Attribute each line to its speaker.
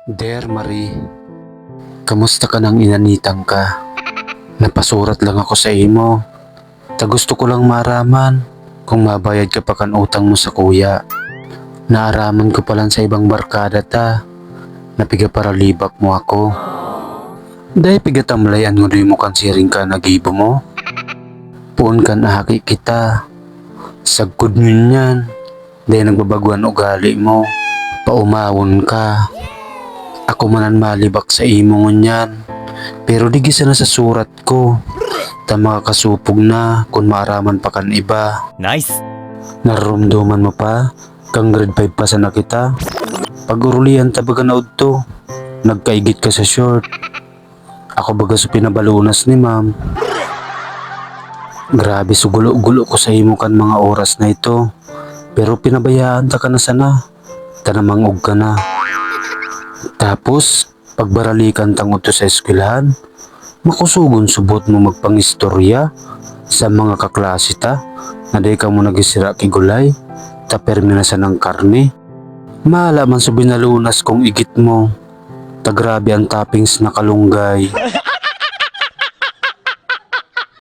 Speaker 1: Dear Marie, kamusta ka nang inanitang ka? Napasurat lang ako sa imo. Ta gusto ko lang maraman kung mabayad ka pa kan utang mo sa kuya. Naaraman ko palan sa ibang barkada ta. Napiga para libak mo ako. Dahil pigatamlayan ngo mo kan siring ka nagibo mo. Puon kan ahaki kita. Sagkod mo yan. Dahil nagbabaguan ugali mo. Paumawon ka. Ako manan malibak sa imo ngunyan. Pero di gisa na sa surat ko. Ta makakasupog na kung maaraman pa kan iba.
Speaker 2: Nice!
Speaker 1: Narumduman mo pa? Kang grade 5 pa sana kita. Pag urulian ta baga naud to. Nagkaigit ka sa short. Ako baga sa pinabalunas ni ma'am. Grabe sugulo-gulo ko sa imo kan mga oras na ito. Pero pinabayaan ta ka na sana. Tanamangog ka na. Tapos, pagbaralikan tangod to sa eskwelahan, makusugon subot mo magpangistorya sa mga kaklase ta na di ka mo nagisira kigulay ta perminasan ng karne. Mahala man sa binalunas kong igit mo. Ta grabe ang toppings na kalunggay.